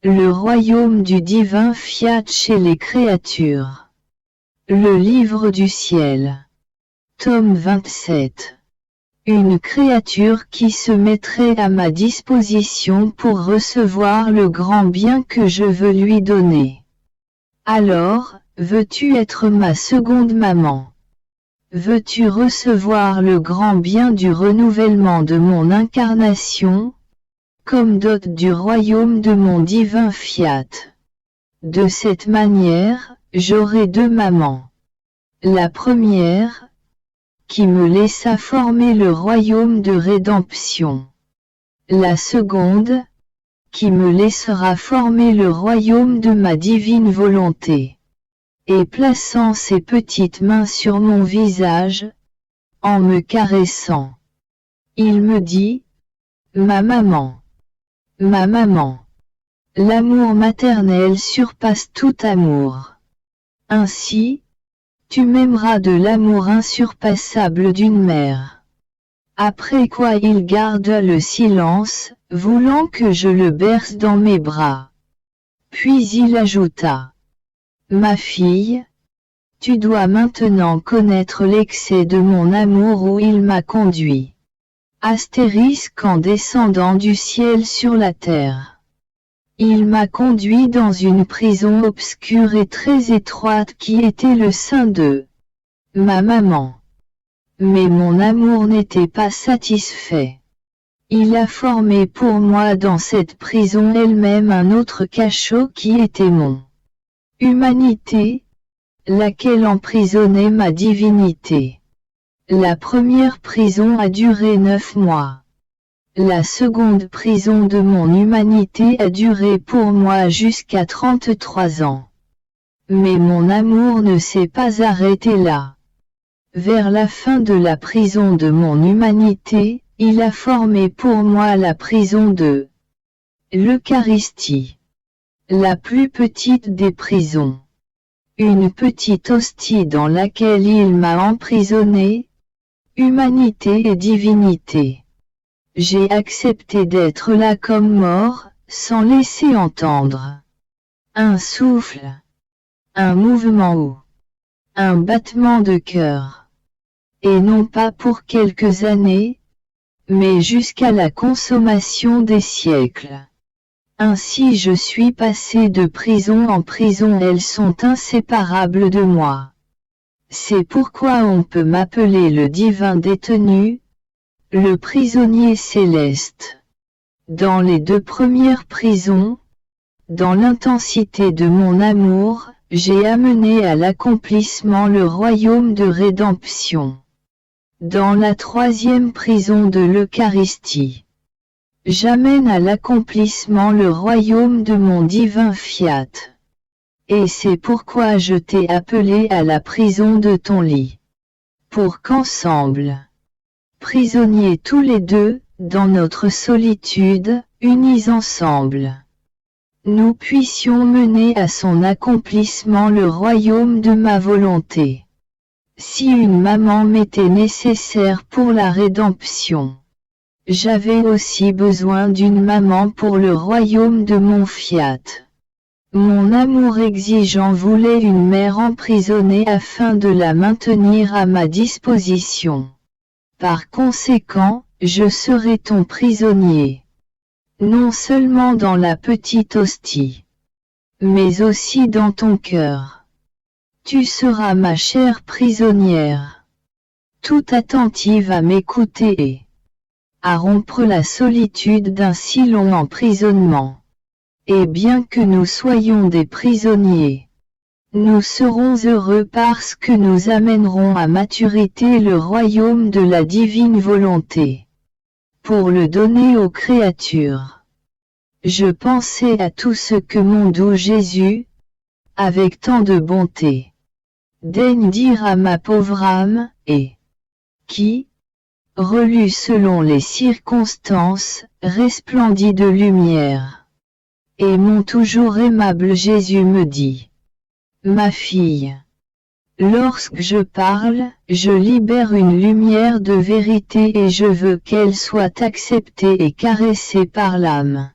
Le royaume du divin fiat chez les créatures. Le livre du ciel. Tome 27. Une créature qui se mettrait à ma disposition pour recevoir le grand bien que je veux lui donner. Alors, veux-tu être ma seconde maman? Veux-tu recevoir le grand bien du renouvellement de mon incarnation, comme dot du royaume de mon divin fiat? De cette manière, j'aurai deux mamans. La première, qui me laissa former le royaume de rédemption. La seconde, qui me laissera former le royaume de ma divine volonté. Et plaçant ses petites mains sur mon visage, en me caressant, il me dit, « Ma maman, l'amour maternel surpasse tout amour. Ainsi, tu m'aimeras de l'amour insurpassable d'une mère. » Après quoi il garda le silence, voulant que je le berce dans mes bras. Puis il ajouta, « Ma fille, tu dois maintenant connaître l'excès de mon amour où il m'a conduit. » Astérisque en descendant du ciel sur la terre. Il m'a conduit dans une prison obscure et très étroite qui était le sein de ma maman. Mais mon amour n'était pas satisfait. Il a formé pour moi dans cette prison elle-même un autre cachot qui était mon humanité, laquelle emprisonnait ma divinité. La première prison a duré 9 mois. La seconde prison de mon humanité a duré pour moi jusqu'à 33 ans. Mais mon amour ne s'est pas arrêté là. Vers la fin de la prison de mon humanité, il a formé pour moi la prison de l'Eucharistie. La plus petite des prisons. Une petite hostie dans laquelle il m'a emprisonné, humanité et divinité. J'ai accepté d'être là comme mort, sans laisser entendre un souffle, un mouvement ou un battement de cœur. Et non pas pour quelques années, mais jusqu'à la consommation des siècles. Ainsi je suis passé de prison en prison, elles sont inséparables de moi. C'est pourquoi on peut m'appeler le divin détenu, le prisonnier céleste. Dans les 2 premières prisons, dans l'intensité de mon amour, j'ai amené à l'accomplissement le royaume de rédemption. Dans la 3e prison de l'Eucharistie, j'amène à l'accomplissement le royaume de mon divin fiat. Et c'est pourquoi je t'ai appelé à la prison de ton lit. Pour qu'ensemble, prisonniers tous les deux, dans notre solitude, unis ensemble, nous puissions mener à son accomplissement le royaume de ma volonté. Si une maman m'était nécessaire pour la rédemption, j'avais aussi besoin d'une maman pour le royaume de mon fiat. Mon amour exigeant voulait une mère emprisonnée afin de la maintenir à ma disposition. Par conséquent, je serai ton prisonnier. Non seulement dans la petite hostie, mais aussi dans ton cœur. Tu seras ma chère prisonnière, tout attentive à m'écouter et à rompre la solitude d'un si long emprisonnement. Et bien que nous soyons des prisonniers, nous serons heureux parce que nous amènerons à maturité le royaume de la divine volonté, pour le donner aux créatures. Je pensais à tout ce que mon doux Jésus, avec tant de bonté, daigne dire à ma pauvre âme, et qui, relu selon les circonstances, resplendit de lumière. Et mon toujours aimable Jésus me dit, « Ma fille, lorsque je parle, je libère une lumière de vérité et je veux qu'elle soit acceptée et caressée par l'âme.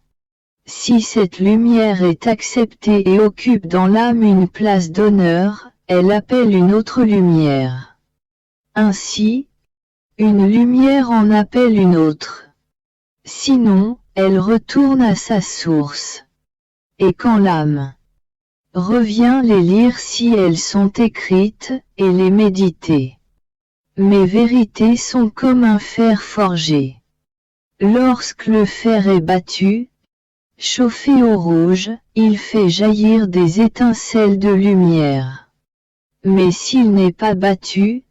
Si cette lumière est acceptée et occupe dans l'âme une place d'honneur, elle appelle une autre lumière. Ainsi, une lumière en appelle une autre. Sinon, elle retourne à sa source. Et quand l'âme revient les lire si elles sont écrites, et les méditer. Mes vérités sont comme un fer forgé. Lorsque le fer est battu, chauffé au rouge, il fait jaillir des étincelles de lumière. Mais s'il n'est pas battu,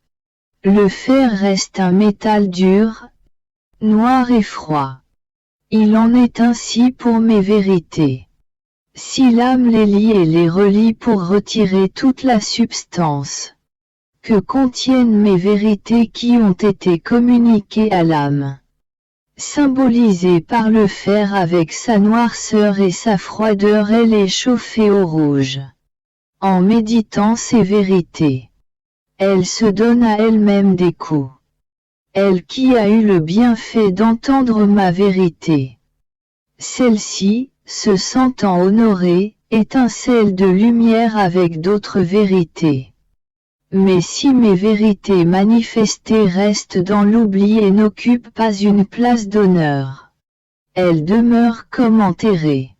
le fer reste un métal dur, noir et froid. Il en est ainsi pour mes vérités. Si l'âme les lit et les relie pour retirer toute la substance que contiennent mes vérités qui ont été communiquées à l'âme, symbolisée par le fer avec sa noirceur et sa froideur, elle est chauffée au rouge. En méditant ces vérités, elle se donne à elle-même des coups. Elle qui a eu le bienfait d'entendre ma vérité. Celle-ci, se sentant honorée, étincelle de lumière avec d'autres vérités. Mais si mes vérités manifestées restent dans l'oubli et n'occupent pas une place d'honneur, elles demeurent comme enterrées.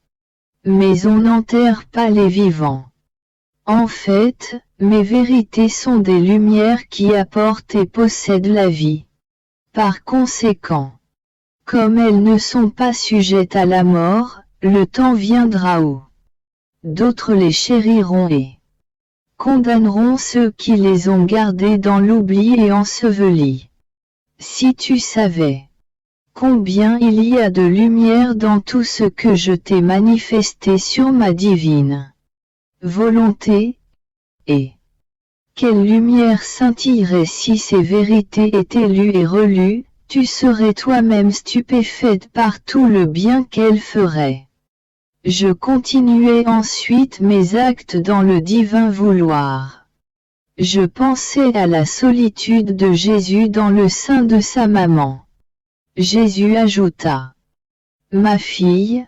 Mais on n'enterre pas les vivants. En fait, mes vérités sont des lumières qui apportent et possèdent la vie. Par conséquent, comme elles ne sont pas sujettes à la mort, le temps viendra où d'autres les chériront et condamneront ceux qui les ont gardées dans l'oubli et ensevelis. Si tu savais combien il y a de lumière dans tout ce que je t'ai manifesté sur ma divine volonté, et quelle lumière scintillerait si ces vérités étaient lues et relues, tu serais toi-même stupéfaite par tout le bien qu'elles feraient. Je continuai ensuite mes actes dans le divin vouloir. Je pensais à la solitude de Jésus dans le sein de sa maman. Jésus ajouta: Ma fille,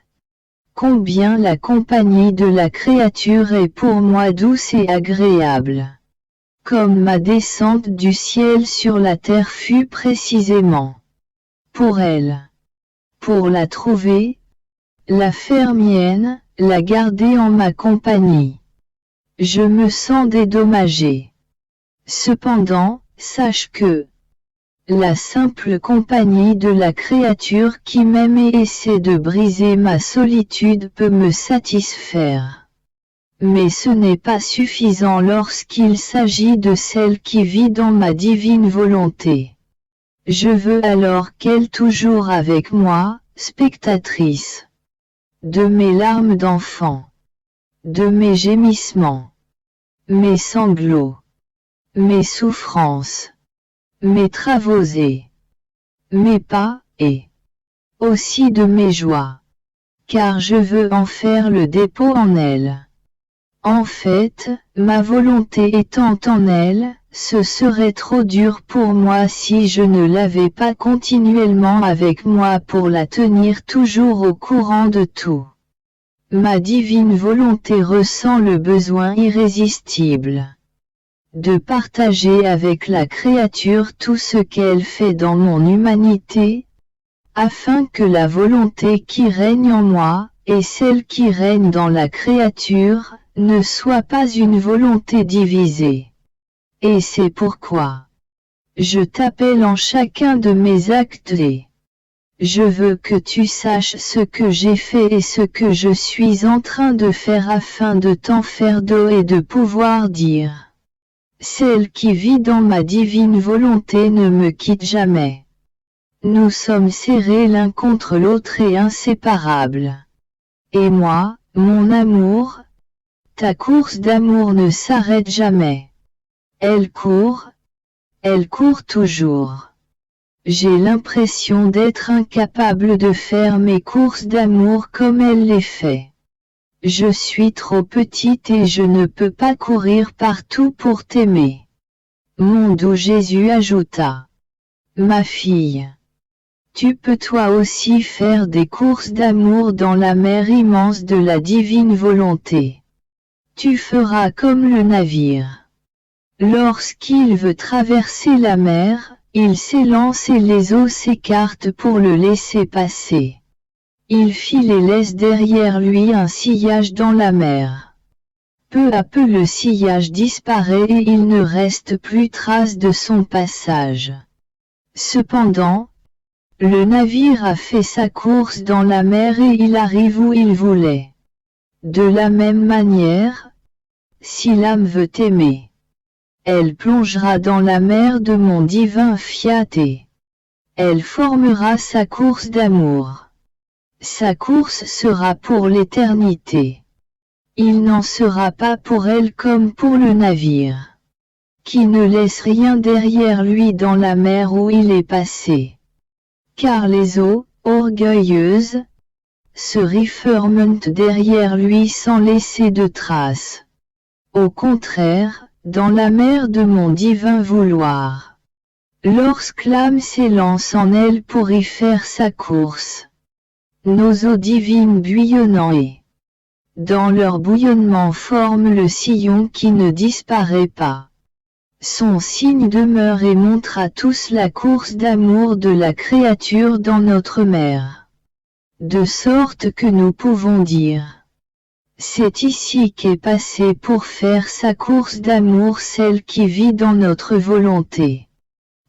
combien la compagnie de la créature est pour moi douce et agréable. Comme ma descente du ciel sur la terre fut précisément pour elle. Pour la trouver, la faire mienne, la garder en ma compagnie. Je me sens dédommagé. Cependant, sache que la simple compagnie de la créature qui m'aime et essaie de briser ma solitude peut me satisfaire. Mais ce n'est pas suffisant lorsqu'il s'agit de celle qui vit dans ma divine volonté. Je veux alors qu'elle toujours avec moi, spectatrice de mes larmes d'enfant, de mes gémissements, mes sanglots, mes souffrances, mes travaux et mes pas, et aussi de mes joies, car je veux en faire le dépôt en elle. En fait, ma volonté étant en elle, ce serait trop dur pour moi si je ne l'avais pas continuellement avec moi pour la tenir toujours au courant de tout. Ma divine volonté ressent le besoin irrésistible de partager avec la créature tout ce qu'elle fait dans mon humanité, afin que la volonté qui règne en moi, et celle qui règne dans la créature, ne soit pas une volonté divisée. Et c'est pourquoi je t'appelle en chacun de mes actes et je veux que tu saches ce que j'ai fait et ce que je suis en train de faire afin de t'en faire don et de pouvoir dire: celle qui vit dans ma divine volonté ne me quitte jamais. Nous sommes serrés l'un contre l'autre et inséparables. Et moi, mon amour, ta course d'amour ne s'arrête jamais. Elle court toujours. J'ai l'impression d'être incapable de faire mes courses d'amour comme elle les fait. Je suis trop petite et je ne peux pas courir partout pour t'aimer. Mon doux Jésus ajouta: Ma fille, tu peux toi aussi faire des courses d'amour dans la mer immense de la divine volonté. Tu feras comme le navire. Lorsqu'il veut traverser la mer, il s'élance et les eaux s'écartent pour le laisser passer. Il file et laisse derrière lui un sillage dans la mer. Peu à peu le sillage disparaît et il ne reste plus trace de son passage. Cependant, le navire a fait sa course dans la mer et il arrive où il voulait. De la même manière, si l'âme veut aimer, elle plongera dans la mer de mon divin fiat et elle formera sa course d'amour. Sa course sera pour l'éternité. Il n'en sera pas pour elle comme pour le navire, qui ne laisse rien derrière lui dans la mer où il est passé. Car les eaux, orgueilleuses, se referment derrière lui sans laisser de traces. Au contraire, dans la mer de mon divin vouloir, lorsque l'âme s'élance en elle pour y faire sa course, nos eaux divines bouillonnant et, dans leur bouillonnement forment le sillon qui ne disparaît pas. Son signe demeure et montre à tous la course d'amour de la créature dans notre mer. De sorte que nous pouvons dire, c'est ici qu'est passée pour faire sa course d'amour celle qui vit dans notre volonté.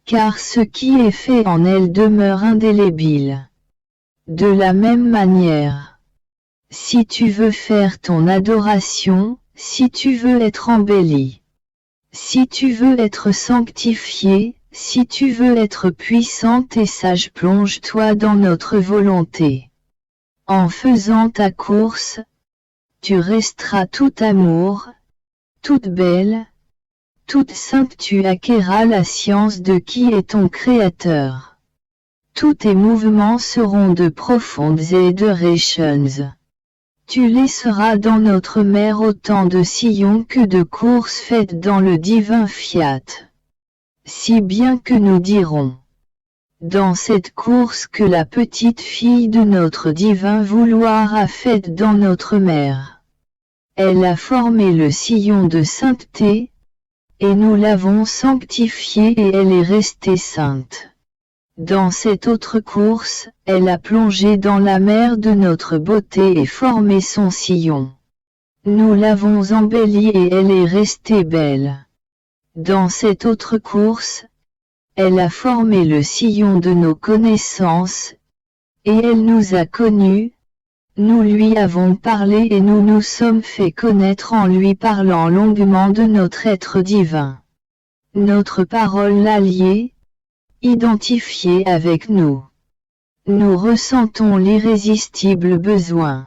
Car ce qui est fait en elle demeure indélébile. De la même manière, si tu veux faire ton adoration, si tu veux être embelli, si tu veux être sanctifié, si tu veux être puissante et sage, plonge-toi dans notre volonté. En faisant ta course, tu resteras tout amour, toute belle, toute sainte, tu acquerras la science de qui est ton Créateur. Tous tes mouvements seront de profondes adorations. Tu laisseras dans notre mer autant de sillons que de courses faites dans le divin fiat. Si bien que nous dirons, dans cette course que la petite fille de notre divin vouloir a faite dans notre mer, elle a formé le sillon de sainteté, et nous l'avons sanctifiée et elle est restée sainte. Dans cette autre course, elle a plongé dans la mer de notre beauté et formé son sillon. Nous l'avons embellie et elle est restée belle. Dans cette autre course, elle a formé le sillon de nos connaissances, et elle nous a connus, nous lui avons parlé et nous nous sommes fait connaître en lui parlant longuement de notre être divin. Notre parole l'a lié, identifié avec nous. Nous ressentons l'irrésistible besoin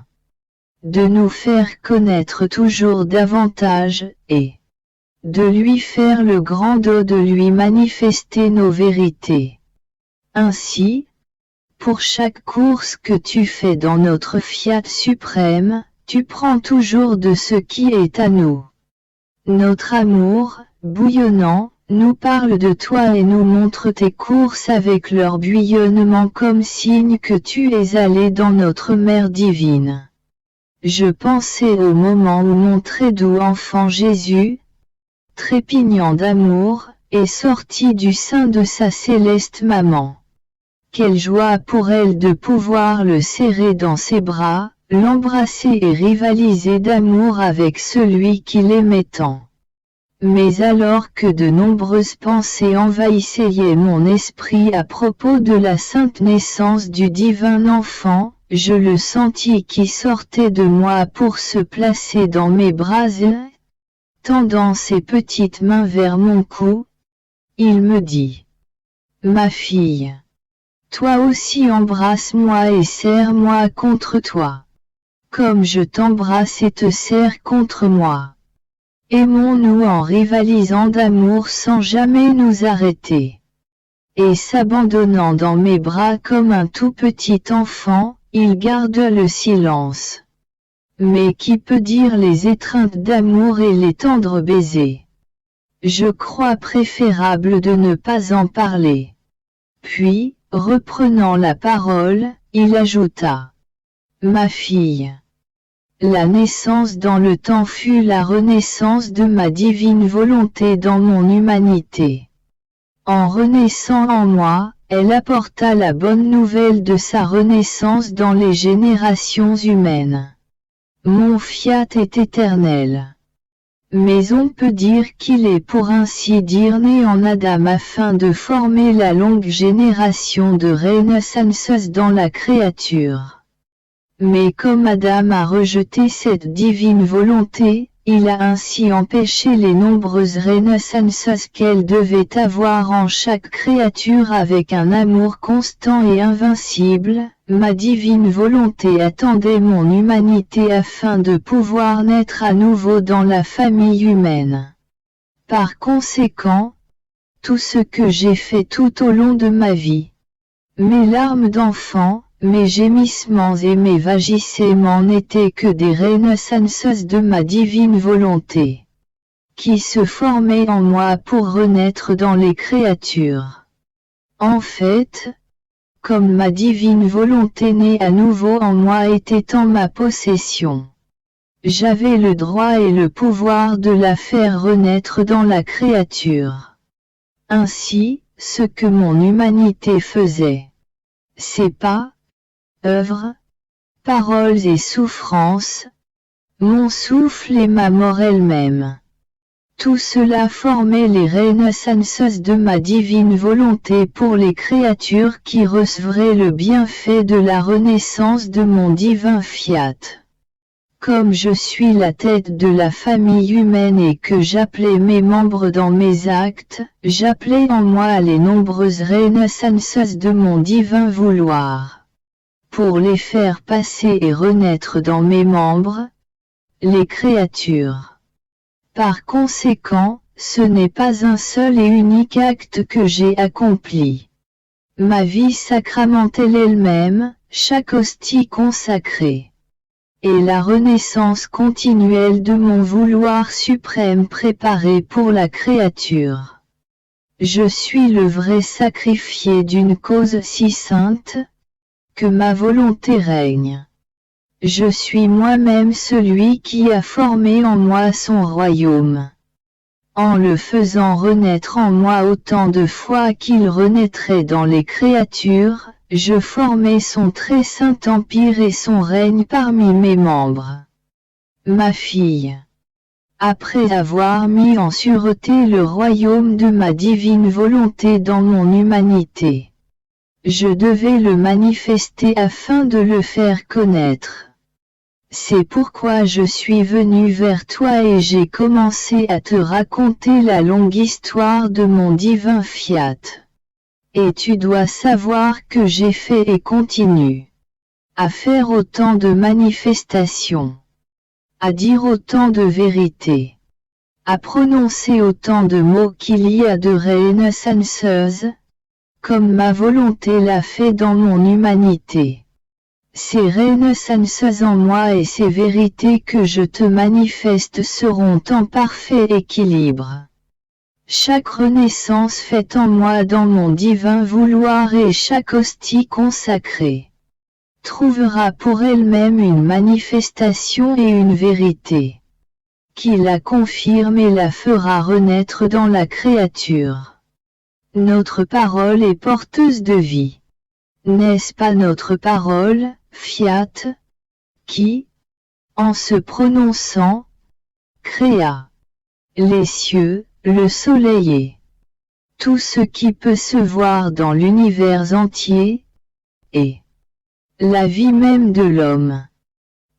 de nous faire connaître toujours davantage et de lui faire le grand dos, de lui manifester nos vérités. Ainsi, pour chaque course que tu fais dans notre fiat suprême, tu prends toujours de ce qui est à nous. Notre amour, bouillonnant, nous parle de toi et nous montre tes courses avec leur bouillonnement comme signe que tu es allé dans notre mer divine. Je pensais au moment où mon très doux enfant Jésus, trépignant d'amour, est sorti du sein de sa céleste maman. Quelle joie pour elle de pouvoir le serrer dans ses bras, l'embrasser et rivaliser d'amour avec celui qui l'aimait tant. Mais alors que de nombreuses pensées envahissaient mon esprit à propos de la sainte naissance du divin enfant, je le sentis qui sortait de moi pour se placer dans mes bras et, tendant ses petites mains vers mon cou, il me dit, « Ma fille, toi aussi embrasse-moi et serre-moi contre toi, comme je t'embrasse et te serre contre moi. Aimons-nous en rivalisant d'amour sans jamais nous arrêter. » Et s'abandonnant dans mes bras comme un tout petit enfant, il garde le silence. Mais qui peut dire les étreintes d'amour et les tendres baisers? Je crois préférable de ne pas en parler. Puis, reprenant la parole, il ajouta. Ma fille. La naissance dans le temps fut la renaissance de ma divine volonté dans mon humanité. En renaissant en moi, elle apporta la bonne nouvelle de sa renaissance dans les générations humaines. Mon fiat est éternel. Mais on peut dire qu'il est pour ainsi dire né en Adam afin de former la longue génération de renaissances dans la créature. Mais comme Adam a rejeté cette divine volonté, il a ainsi empêché les nombreuses renaissances qu'elle devait avoir en chaque créature avec un amour constant et invincible. Ma divine volonté attendait mon humanité afin de pouvoir naître à nouveau dans la famille humaine. Par conséquent, tout ce que j'ai fait tout au long de ma vie, mes larmes d'enfant, mes gémissements et mes vagissements n'étaient que des renaissances de ma divine volonté, qui se formaient en moi pour renaître dans les créatures. En fait, comme ma divine volonté née à nouveau en moi était en ma possession, j'avais le droit et le pouvoir de la faire renaître dans la créature. Ainsi, ce que mon humanité faisait, c'est pas, œuvres, paroles et souffrances, mon souffle et ma mort elle-même. Tout cela formait les renaissances de ma divine volonté pour les créatures qui recevraient le bienfait de la renaissance de mon divin fiat. Comme je suis la tête de la famille humaine et que j'appelais mes membres dans mes actes, j'appelais en moi les nombreuses renaissances de mon divin vouloir. Pour les faire passer et renaître dans mes membres, les créatures. Par conséquent, ce n'est pas un seul et unique acte que j'ai accompli. Ma vie sacramentelle elle-même, chaque hostie consacrée, et la renaissance continuelle de mon vouloir suprême préparé pour la créature. Je suis le vrai sacrifié d'une cause si sainte, que ma volonté règne. Je suis moi-même celui qui a formé en moi son royaume. En le faisant renaître en moi autant de fois qu'il renaîtrait dans les créatures, je formais son très saint empire et son règne parmi mes membres. Ma fille. Après avoir mis en sûreté le royaume de ma divine volonté dans mon humanité, je devais le manifester afin de le faire connaître. C'est pourquoi je suis venu vers toi et j'ai commencé à te raconter la longue histoire de mon divin fiat. Et tu dois savoir que j'ai fait et continue à faire autant de manifestations, à dire autant de vérités, à prononcer autant de mots qu'il y a de renaissances, comme ma volonté l'a fait dans mon humanité. Ces renaissances en moi et ces vérités que je te manifeste seront en parfait équilibre. Chaque renaissance faite en moi dans mon divin vouloir et chaque hostie consacrée trouvera pour elle-même une manifestation et une vérité, qui la confirme et la fera renaître dans la créature. Notre parole est porteuse de vie. N'est-ce pas notre parole, fiat, qui, en se prononçant, créa les cieux, le soleil et tout ce qui peut se voir dans l'univers entier, et la vie même de l'homme,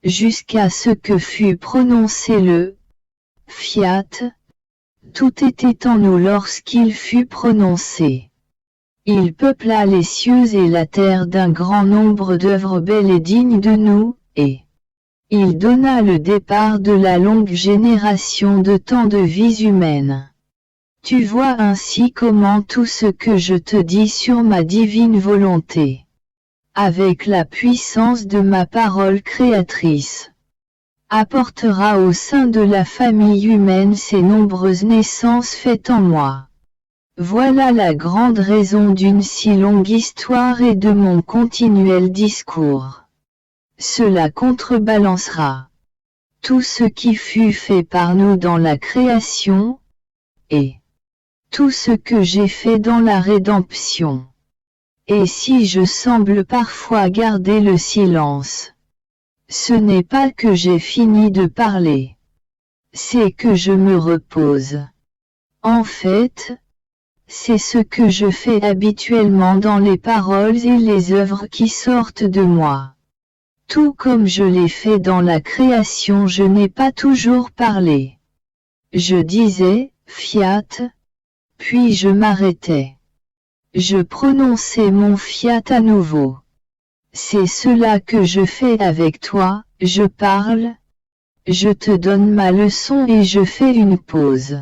jusqu'à ce que fut prononcé le fiat. Tout était en nous lorsqu'il fut prononcé. Il peupla les cieux et la terre d'un grand nombre d'œuvres belles et dignes de nous, et il donna le départ de la longue génération de tant de vies humaines. Tu vois ainsi comment tout ce que je te dis sur ma divine volonté, avec la puissance de ma parole créatrice, apportera au sein de la famille humaine ces nombreuses naissances faites en moi. Voilà la grande raison d'une si longue histoire et de mon continuel discours. Cela contrebalancera tout ce qui fut fait par nous dans la création, et tout ce que j'ai fait dans la rédemption. Et si je semble parfois garder le silence, ce n'est pas que j'ai fini de parler. C'est que je me repose. En fait, c'est ce que je fais habituellement dans les paroles et les œuvres qui sortent de moi. Tout comme je l'ai fait dans la création, je n'ai pas toujours parlé. Je disais, fiat, puis je m'arrêtais. Je prononçais mon fiat à nouveau. C'est cela que je fais avec toi, je parle, je te donne ma leçon et je fais une pause.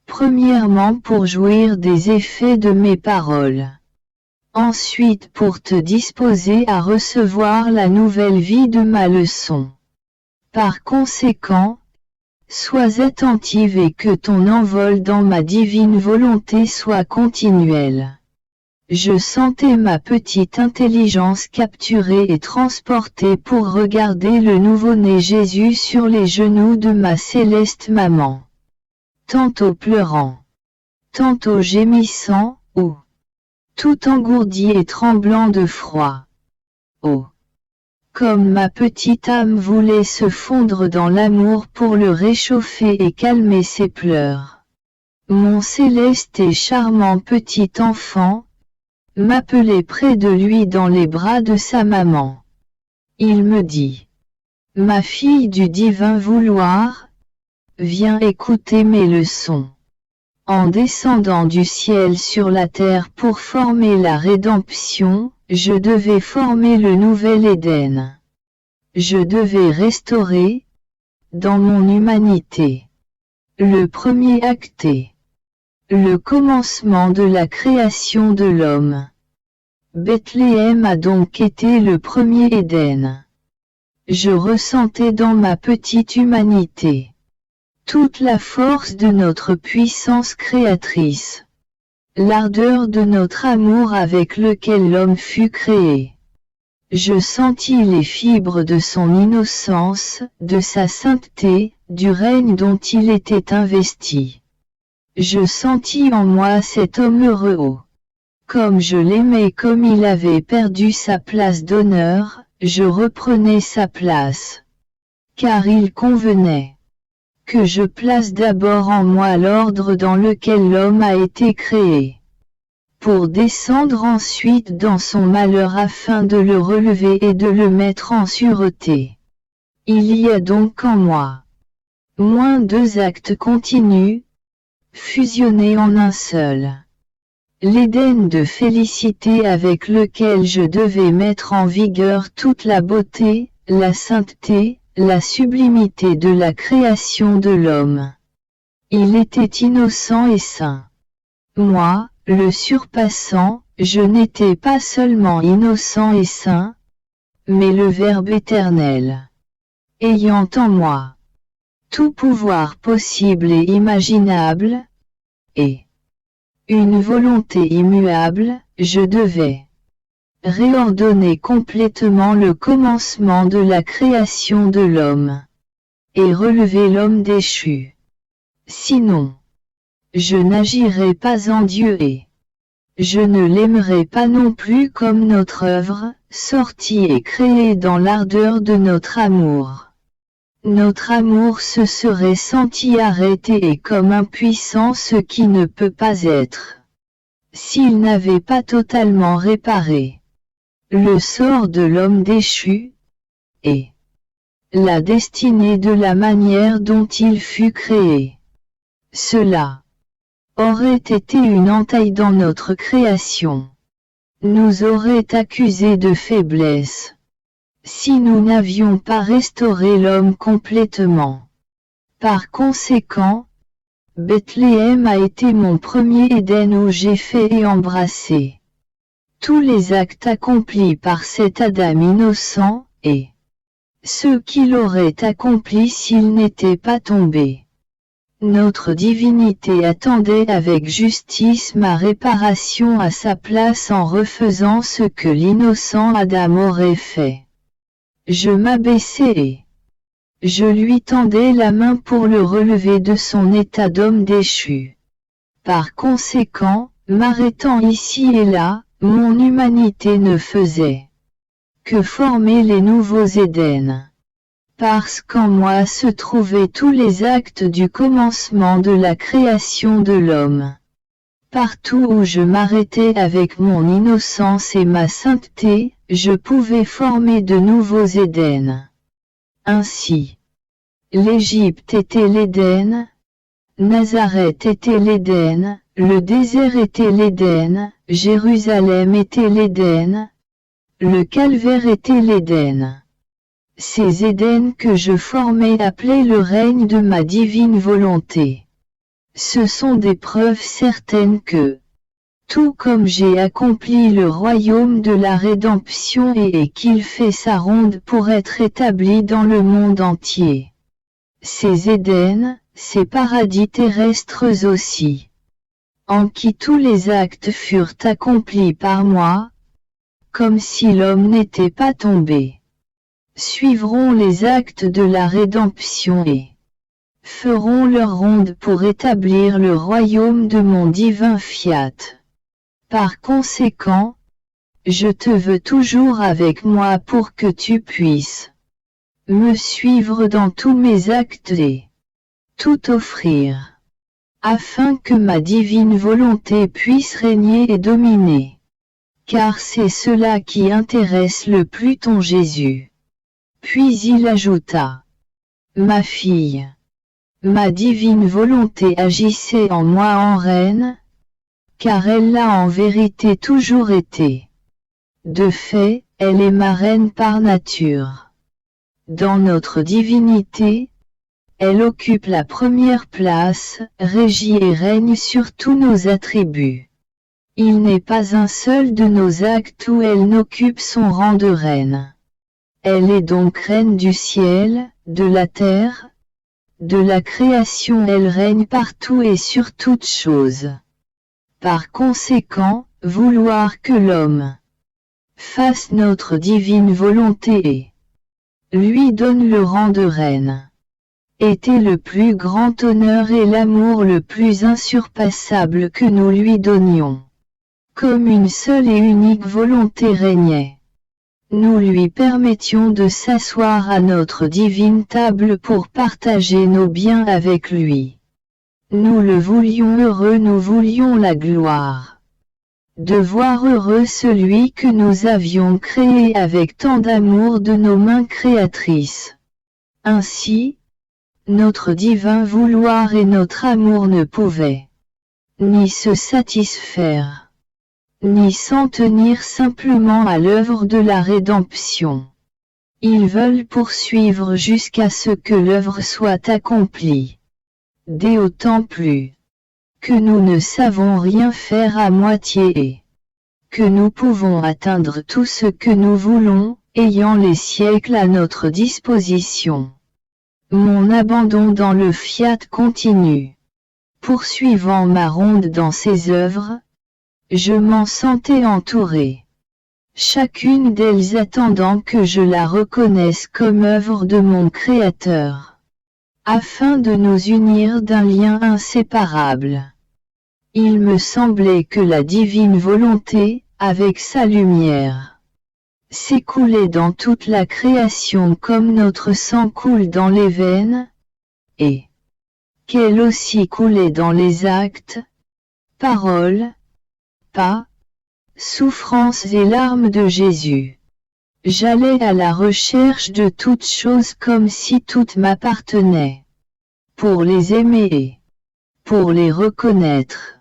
Premièrement pour jouir des effets de mes paroles. Ensuite pour te disposer à recevoir la nouvelle vie de ma leçon. Par conséquent, sois attentive et que ton envol dans ma divine volonté soit continuel. Je sentais ma petite intelligence capturée et transportée pour regarder le nouveau-né Jésus sur les genoux de ma céleste maman. Tantôt pleurant, tantôt gémissant, ou tout engourdi et tremblant de froid. Oh! Comme ma petite âme voulait se fondre dans l'amour pour le réchauffer et calmer ses pleurs. Mon céleste et charmant petit enfant m'appelait près de lui dans les bras de sa maman. Il me dit: Ma fille du divin vouloir, viens écouter mes leçons. En descendant du ciel sur la terre pour former la rédemption, je devais former le nouvel Éden. Je devais restaurer, dans mon humanité, le premier acté, le commencement de la création de l'homme. Bethléem a donc été le premier Éden. Je ressentais dans ma petite humanité toute la force de notre puissance créatrice, l'ardeur de notre amour avec lequel l'homme fut créé. Je sentis les fibres de son innocence, de sa sainteté, du règne dont il était investi. Je sentis en moi cet homme heureux. Comme je l'aimais, comme il avait perdu sa place d'honneur, je reprenais sa place. Car il convenait que je place d'abord en moi l'ordre dans lequel l'homme a été créé, pour descendre ensuite dans son malheur afin de le relever et de le mettre en sûreté. Il y a donc en moi deux actes continus, fusionnés en un seul. L'Éden de félicité avec lequel je devais mettre en vigueur toute la beauté, la sainteté, la sublimité de la création de l'homme. Il était innocent et saint. Moi, le surpassant, je n'étais pas seulement innocent et saint, mais le Verbe éternel, ayant en moi tout pouvoir possible et imaginable, et une volonté immuable, je devais réordonner complètement le commencement de la création de l'homme, et relever l'homme déchu. Sinon, je n'agirais pas en Dieu et je ne l'aimerais pas non plus comme notre œuvre, sortie et créée dans l'ardeur de notre amour. Notre amour se serait senti arrêté et comme impuissant, ce qui ne peut pas être, s'il n'avait pas totalement réparé le sort de l'homme déchu, et la destinée de la manière dont il fut créé. Cela aurait été une entaille dans notre création, nous aurait accusés de faiblesse, si nous n'avions pas restauré l'homme complètement. Par conséquent, Bethléem a été mon premier Éden où j'ai fait et embrassé tous les actes accomplis par cet Adam innocent, et ceux qu'il aurait accomplis s'il n'était pas tombé. Notre divinité attendait avec justice ma réparation à sa place en refaisant ce que l'innocent Adam aurait fait. Je m'abaissai et je lui tendais la main pour le relever de son état d'homme déchu. Par conséquent, m'arrêtant ici et là, mon humanité ne faisait que former les nouveaux Éden. Parce qu'en moi se trouvaient tous les actes du commencement de la création de l'homme. Partout où je m'arrêtais avec mon innocence et ma sainteté, je pouvais former de nouveaux Éden. Ainsi, l'Égypte était l'Éden, Nazareth était l'Éden, le désert était l'Éden, Jérusalem était l'Éden, le calvaire était l'Éden. Ces Éden que je formais appelaient le règne de ma divine volonté. Ce sont des preuves certaines que, tout comme j'ai accompli le royaume de la rédemption et qu'il fait sa ronde pour être établi dans le monde entier. Ces Éden, ces paradis terrestres aussi, en qui tous les actes furent accomplis par moi, comme si l'homme n'était pas tombé, suivront les actes de la rédemption et feront leur ronde pour établir le royaume de mon divin fiat. Par conséquent, je te veux toujours avec moi pour que tu puisses me suivre dans tous mes actes et tout offrir, afin que ma divine volonté puisse régner et dominer. Car c'est cela qui intéresse le plus ton Jésus. Puis il ajouta, ma fille, ma divine volonté agissait en moi en reine, car elle l'a en vérité toujours été. De fait, elle est ma reine par nature. Dans notre divinité, elle occupe la première place, régit et règne sur tous nos attributs. Il n'est pas un seul de nos actes où elle n'occupe son rang de reine. Elle est donc reine du ciel, de la terre, de la création. Elle règne partout et sur toutes choses. Par conséquent, vouloir que l'homme fasse notre divine volonté et lui donne le rang de reine, était le plus grand honneur et l'amour le plus insurpassable que nous lui donnions. Comme une seule et unique volonté régnait, nous lui permettions de s'asseoir à notre divine table pour partager nos biens avec lui. Nous le voulions heureux, nous voulions la gloire de voir heureux celui que nous avions créé avec tant d'amour de nos mains créatrices. Ainsi, notre divin vouloir et notre amour ne pouvaient ni se satisfaire, ni s'en tenir simplement à l'œuvre de la rédemption. Ils veulent poursuivre jusqu'à ce que l'œuvre soit accomplie. D'autant plus que nous ne savons rien faire à moitié et que nous pouvons atteindre tout ce que nous voulons, ayant les siècles à notre disposition. Mon abandon dans le fiat continue. Poursuivant ma ronde dans ses œuvres, je m'en sentais entouré. Chacune d'elles attendant que je la reconnaisse comme œuvre de mon Créateur, afin de nous unir d'un lien inséparable. Il me semblait que la divine volonté, avec sa lumière, s'écoulait dans toute la création comme notre sang coule dans les veines, et qu'elle aussi coulait dans les actes, paroles, pas, souffrances et larmes de Jésus. J'allais à la recherche de toutes choses comme si toutes m'appartenaient, pour les aimer et pour les reconnaître.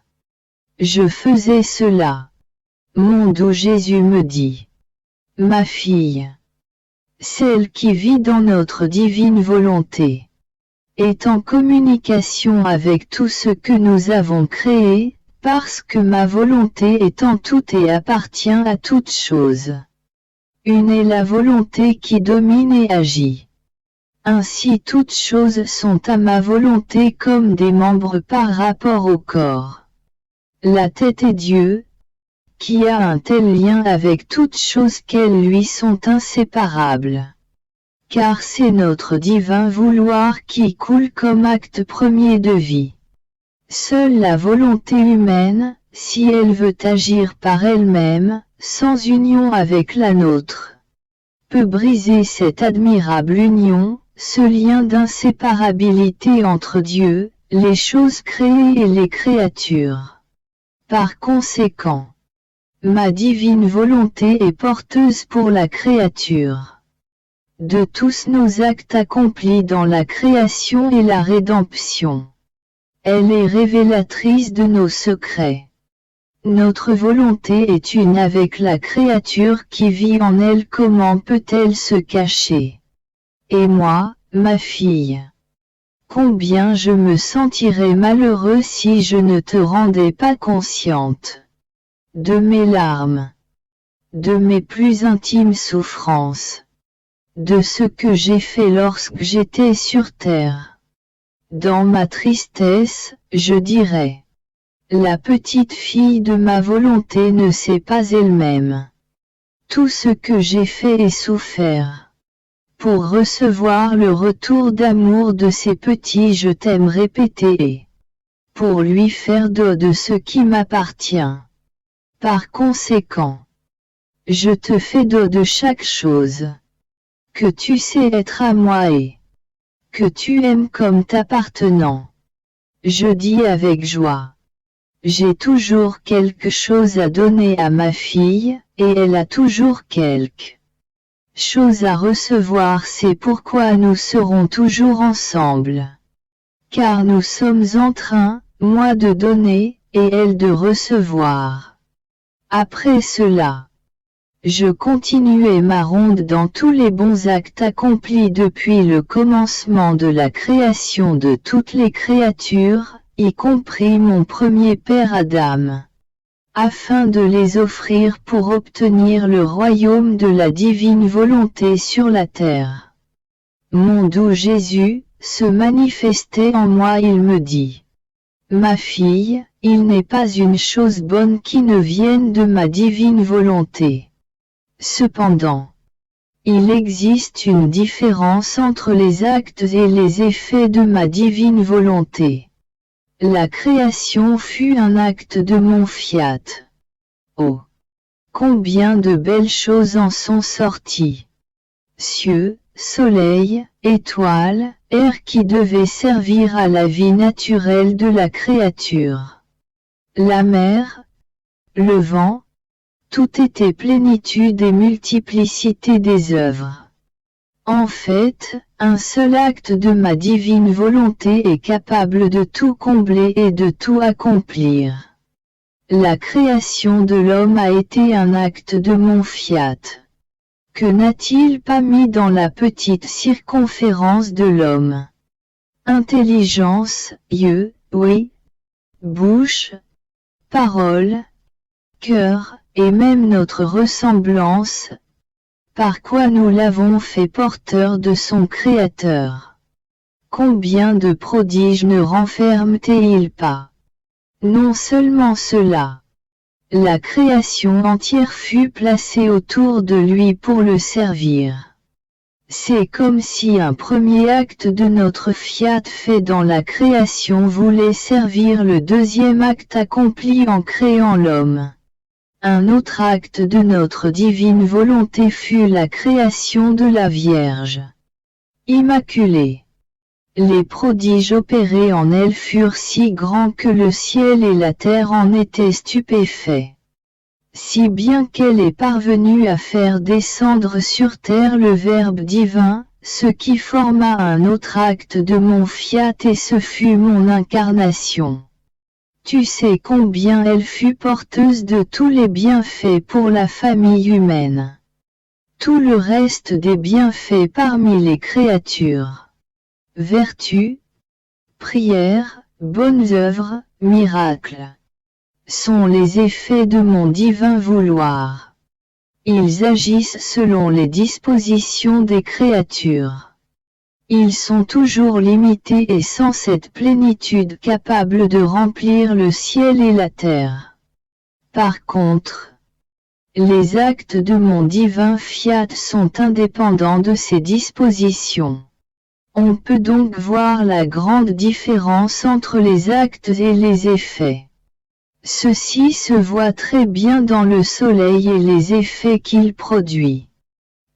Je faisais cela. Monde où Jésus me dit, ma fille, celle qui vit dans notre divine volonté, est en communication avec tout ce que nous avons créé, parce que ma volonté est en tout et appartient à toute chose. Une est la volonté qui domine et agit. Ainsi toutes choses sont à ma volonté comme des membres par rapport au corps. La tête est Dieu, qui a un tel lien avec toutes choses qu'elles lui sont inséparables. Car c'est notre divin vouloir qui coule comme acte premier de vie. Seule la volonté humaine, si elle veut agir par elle-même, sans union avec la nôtre, peut briser cette admirable union, ce lien d'inséparabilité entre Dieu, les choses créées et les créatures. Par conséquent, ma divine volonté est porteuse pour la créature de tous nos actes accomplis dans la création et la rédemption. Elle est révélatrice de nos secrets. Notre volonté est une avec la créature qui vit en elle. Comment peut-elle se cacher? Et moi, ma fille, combien je me sentirais malheureux si je ne te rendais pas consciente de mes larmes, de mes plus intimes souffrances, de ce que j'ai fait lorsque j'étais sur terre. Dans ma tristesse, je dirais, la petite fille de ma volonté ne sait pas elle-même tout ce que j'ai fait et souffert pour recevoir le retour d'amour de ces petits je t'aime répétés et pour lui faire don de ce qui m'appartient. Par conséquent, je te fais don de chaque chose que tu sais être à moi et que tu aimes comme t'appartenant. Je dis avec joie. J'ai toujours quelque chose à donner à ma fille, et elle a toujours quelque chose à recevoir. C'est pourquoi nous serons toujours ensemble. Car nous sommes en train, moi de donner, et elle de recevoir. Après cela, je continuai ma ronde dans tous les bons actes accomplis depuis le commencement de la création de toutes les créatures, y compris mon premier père Adam, afin de les offrir pour obtenir le royaume de la divine volonté sur la terre. Mon doux Jésus se manifestait en moi. Il me dit, ma fille, il n'est pas une chose bonne qui ne vienne de ma divine volonté. Cependant, il existe une différence entre les actes et les effets de ma divine volonté. La création fut un acte de mon fiat. Oh! Combien de belles choses en sont sorties! Cieux, soleil, étoiles, air qui devaient servir à la vie naturelle de la créature. La mer, le vent, tout était plénitude et multiplicité des œuvres. En fait, un seul acte de ma divine volonté est capable de tout combler et de tout accomplir. La création de l'homme a été un acte de mon fiat. Que n'a-t-il pas mis dans la petite circonférence de l'homme? Intelligence, yeux, oui, bouche, parole, cœur, et même notre ressemblance, par quoi nous l'avons fait porteur de son Créateur. Combien de prodiges ne renferme-t-il pas? Non seulement cela. La création entière fut placée autour de lui pour le servir. C'est comme si un premier acte de notre fiat fait dans la création voulait servir le deuxième acte accompli en créant l'homme. Un autre acte de notre divine volonté fut la création de la Vierge Immaculée. Les prodiges opérés en elle furent si grands que le ciel et la terre en étaient stupéfaits. Si bien qu'elle est parvenue à faire descendre sur terre le Verbe divin, ce qui forma un autre acte de mon fiat et ce fut mon incarnation. Tu sais combien elle fut porteuse de tous les bienfaits pour la famille humaine. Tout le reste des bienfaits parmi les créatures. Vertus, prières, bonnes œuvres, miracles, sont les effets de mon divin vouloir. Ils agissent selon les dispositions des créatures. Ils sont toujours limités et sans cette plénitude capable de remplir le ciel et la terre. Par contre, les actes de mon divin fiat sont indépendants de ces dispositions. On peut donc voir la grande différence entre les actes et les effets. Ceci se voit très bien dans le soleil et les effets qu'il produit.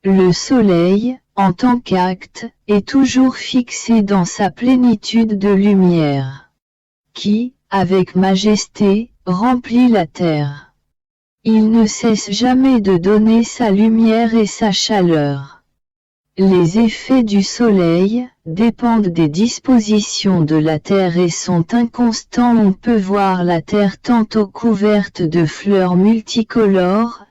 Le soleil, en tant qu'acte, est toujours fixé dans sa plénitude de lumière, qui, avec majesté, remplit la terre. Il ne cesse jamais de donner sa lumière et sa chaleur. Les effets du soleil dépendent des dispositions de la terre et sont inconstants. On peut voir la terre tantôt couverte de fleurs multicolores,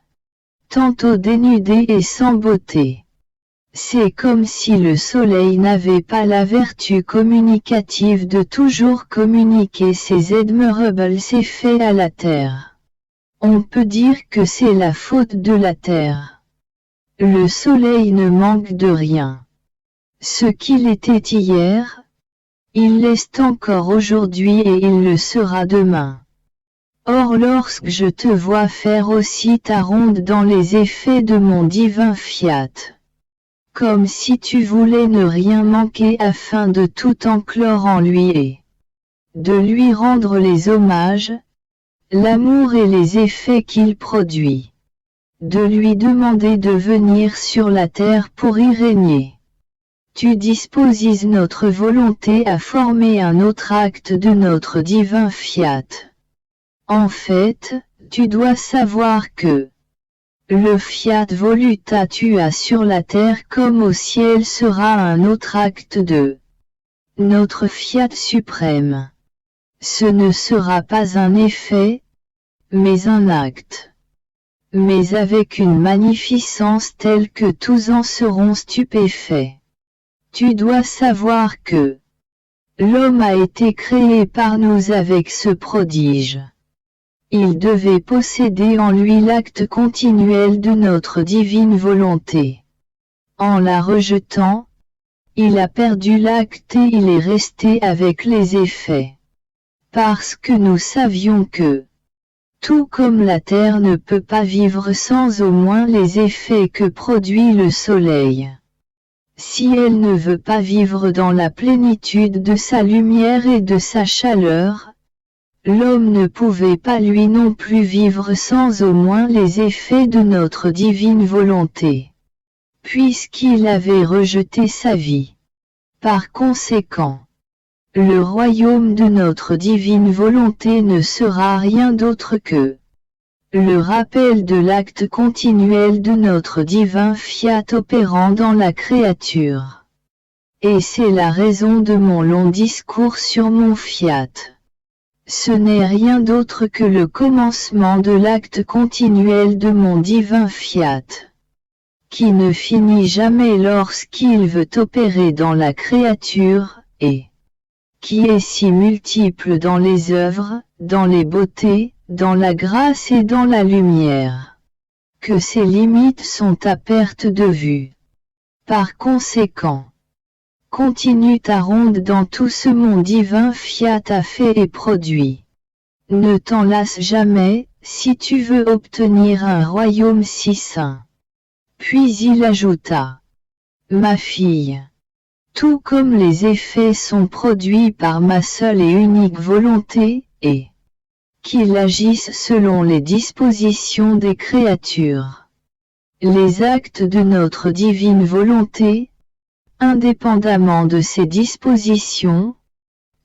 tantôt dénudée et sans beauté. C'est comme si le soleil n'avait pas la vertu communicative de toujours communiquer ses admirables effets à la terre. On peut dire que c'est la faute de la terre. Le soleil ne manque de rien. Ce qu'il était hier, il l'est encore aujourd'hui et il le sera demain. Or lorsque je te vois faire aussi ta ronde dans les effets de mon divin fiat, comme si tu voulais ne rien manquer afin de tout enclore en lui et de lui rendre les hommages, l'amour et les effets qu'il produit, de lui demander de venir sur la terre pour y régner. Tu disposes notre volonté à former un autre acte de notre divin fiat. En fait, tu dois savoir que le fiat volutatua sur la terre comme au ciel sera un autre acte de notre fiat suprême. Ce ne sera pas un effet, mais un acte. Mais avec une magnificence telle que tous en seront stupéfaits. Tu dois savoir que l'homme a été créé par nous avec ce prodige. Il devait posséder en lui l'acte continuel de notre divine volonté. En la rejetant, il a perdu l'acte et il est resté avec les effets. Parce que nous savions que, tout comme la terre ne peut pas vivre sans au moins les effets que produit le soleil. Si elle ne veut pas vivre dans la plénitude de sa lumière et de sa chaleur, l'homme ne pouvait pas lui non plus vivre sans au moins les effets de notre divine volonté, puisqu'il avait rejeté sa vie. Par conséquent, le royaume de notre divine volonté ne sera rien d'autre que le rappel de l'acte continuel de notre divin fiat opérant dans la créature. Et c'est la raison de mon long discours sur mon fiat. Ce n'est rien d'autre que le commencement de l'acte continuel de mon divin fiat, qui ne finit jamais lorsqu'il veut opérer dans la créature, et qui est si multiple dans les œuvres, dans les beautés, dans la grâce et dans la lumière, que ses limites sont à perte de vue. Par conséquent, continue ta ronde dans tout ce mon divin fiat a fait et produit. Ne t'en lasse jamais, si tu veux obtenir un royaume si saint. Puis il ajouta, ma fille, tout comme les effets sont produits par ma seule et unique volonté, et qu'ils agissent selon les dispositions des créatures. Les actes de notre divine volonté, indépendamment de ces dispositions,